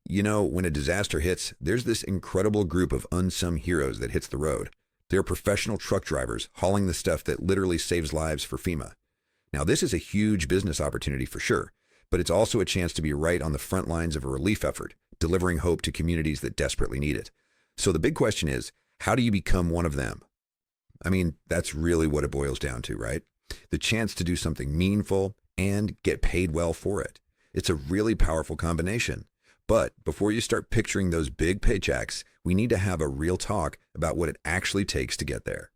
When a disaster hits, there's this incredible group of unsung heroes that hits the road. They're professional truck drivers hauling the stuff that literally saves lives for FEMA. Now, this is a huge business opportunity for sure, but it's also a chance to be right on the front lines of a relief effort, delivering hope to communities that desperately need it. So the big question is, how do you become one of them? I mean, that's really what it boils down to, right? The chance to do something meaningful and get paid well for it. It's a really powerful combination. But before you start picturing those big paychecks, we need to have a real talk about what it actually takes to get there.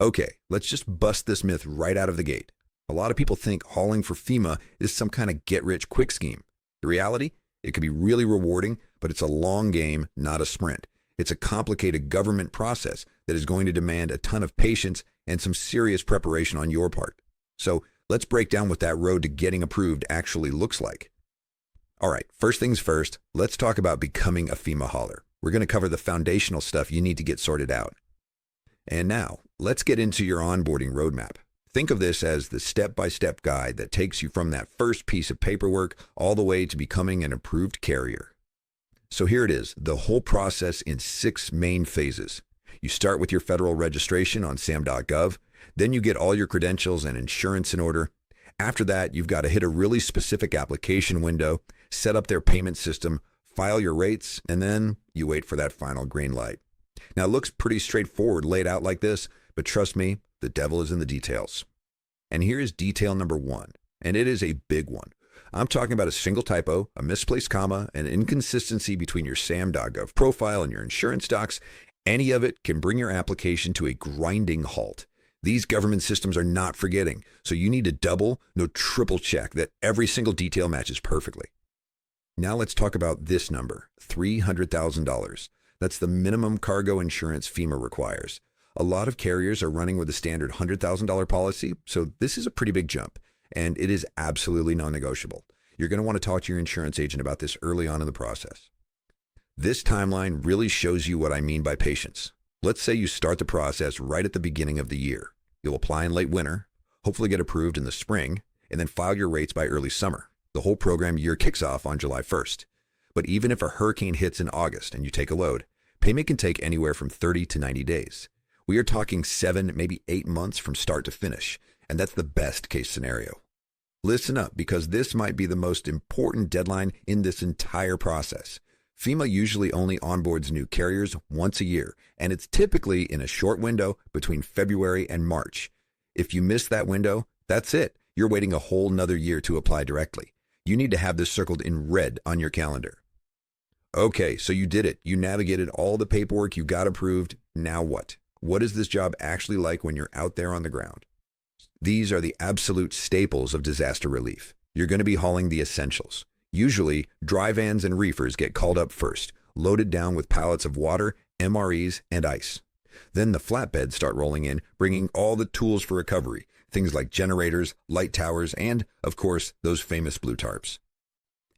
Okay, let's just bust this myth right out of the gate. A lot of people think hauling for FEMA is some kind of get-rich-quick scheme. The reality? It can be really rewarding, but it's a long game, not a sprint. It's a complicated government process that is going to demand a ton of patience and some serious preparation on your part. So let's break down what that road to getting approved actually looks like. All right, first things first, let's talk about becoming a FEMA hauler. We're going to cover the foundational stuff you need to get sorted out. And now, let's get into your onboarding roadmap. Think of this as the step-by-step guide that takes you from that first piece of paperwork all the way to becoming an approved carrier. So here it is, the whole process in 6 main phases. You start with your federal registration on sam.gov, then you get all your credentials and insurance in order. After that, you've got to hit a really specific application window, set up their payment system, file your rates, and then you wait for that final green light. Now, it looks pretty straightforward laid out like this, but trust me, the devil is in the details. And here is detail number 1, and it is a big one. I'm talking about a single typo, a misplaced comma, an inconsistency between your sam.gov profile and your insurance docs. Any of it can bring your application to a grinding halt. These government systems are not forgetting, so you need to double, no triple check that every single detail matches perfectly. Now let's talk about this number, $300,000. That's the minimum cargo insurance FEMA requires. A lot of carriers are running with a standard $100,000 policy, so this is a pretty big jump, and it is absolutely non-negotiable. You're going to want to talk to your insurance agent about this early on in the process. This timeline really shows you what I mean by patience. Let's say you start the process right at the beginning of the year. You'll apply in late winter, hopefully get approved in the spring, and then file your rates by early summer. The whole program year kicks off on July 1st. But even if a hurricane hits in August and you take a load, payment can take anywhere from 30 to 90 days. We are talking 7, maybe 8 months from start to finish, and that's the best case scenario. Listen up, because this might be the most important deadline in this entire process. FEMA usually only onboards new carriers once a year, and it's typically in a short window between February and March. If you miss that window, that's it. You're waiting a whole nother year to apply directly. You need to have this circled in red on your calendar. Okay, so you did it. You navigated all the paperwork, you got approved. Now what? What is this job actually like when you're out there on the ground? These are the absolute staples of disaster relief. You're going to be hauling the essentials. Usually, dry vans and reefers get called up first, loaded down with pallets of water, MREs, and ice. Then the flatbeds start rolling in, bringing all the tools for recovery, things like generators, light towers, and, of course, those famous blue tarps.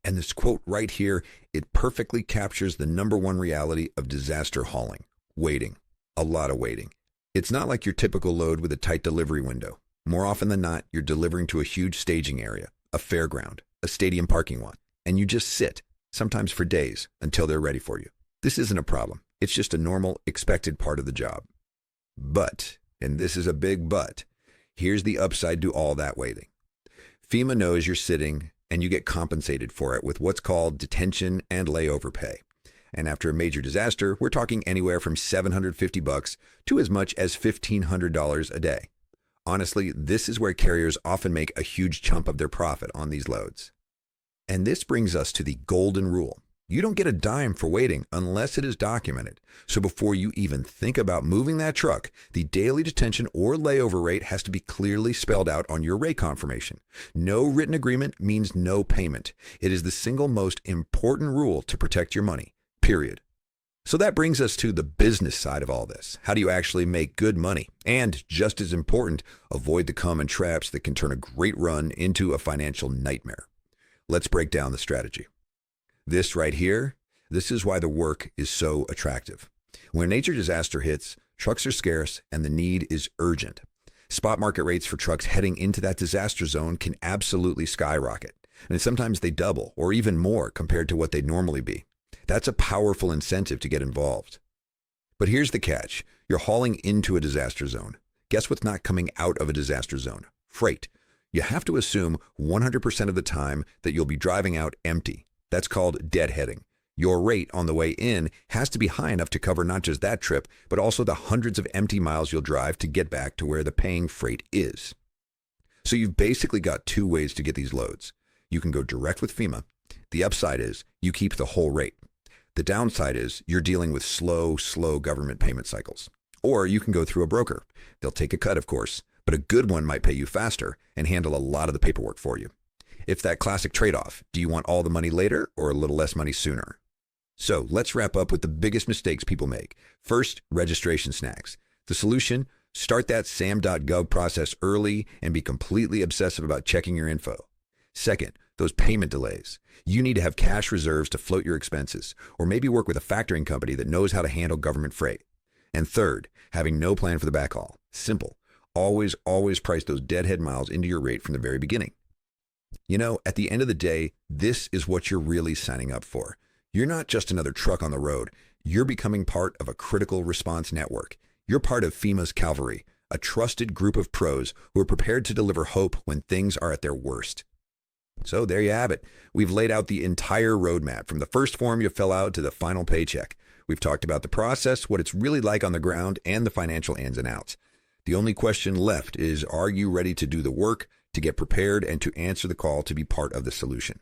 And this quote right here, it perfectly captures the number one reality of disaster hauling: waiting. A lot of waiting. It's not like your typical load with a tight delivery window. More often than not, you're delivering to a huge staging area, a fairground, a stadium parking lot, and you just sit, sometimes for days, until they're ready for you. This isn't a problem. It's just a normal, expected part of the job. But, and this is a big but, here's the upside to all that waiting. FEMA knows you're sitting, and you get compensated for it with what's called detention and layover pay. And after a major disaster, we're talking anywhere from $750 to as much as $1,500 a day. Honestly, this is where carriers often make a huge chunk of their profit on these loads. And this brings us to the golden rule. You don't get a dime for waiting unless it is documented. So before you even think about moving that truck, the daily detention or layover rate has to be clearly spelled out on your rate confirmation. No written agreement means no payment. It is the single most important rule to protect your money, period. So that brings us to the business side of all this. How do you actually make good money? And just as important, avoid the common traps that can turn a great run into a financial nightmare. Let's break down the strategy. This right here, this is why the work is so attractive. When a nature disaster hits, trucks are scarce and the need is urgent. Spot market rates for trucks heading into that disaster zone can absolutely skyrocket. And sometimes they double or even more compared to what they'd normally be. That's a powerful incentive to get involved. But here's the catch. You're hauling into a disaster zone. Guess what's not coming out of a disaster zone? Freight. You have to assume 100% of the time that you'll be driving out empty. That's called deadheading. Your rate on the way in has to be high enough to cover not just that trip, but also the hundreds of empty miles you'll drive to get back to where the paying freight is. So you've basically got two ways to get these loads. You can go direct with FEMA. The upside is you keep the whole rate. The downside is you're dealing with slow government payment cycles. Or you can go through a broker. They'll take a cut, of course, but a good one might pay you faster and handle a lot of the paperwork for you. It's that classic trade-off. Do you want all the money later or a little less money sooner? So let's wrap up with the biggest mistakes people make. First, registration snags. The solution, start that SAM.gov process early and be completely obsessive about checking your info. Second, those payment delays. You need to have cash reserves to float your expenses, or maybe work with a factoring company that knows how to handle government freight. And third, having no plan for the backhaul. Simple. Always price those deadhead miles into your rate from the very beginning. You know, at the end of the day, this is what you're really signing up for. You're not just another truck on the road. You're becoming part of a critical response network. You're part of FEMA's cavalry, a trusted group of pros who are prepared to deliver hope when things are at their worst. So there you have it. We've laid out the entire roadmap from the first form you fill out to the final paycheck. We've talked about the process, what it's really like on the ground, and the financial ins and outs. The only question left is, are you ready to do the work, to get prepared, and to answer the call to be part of the solution?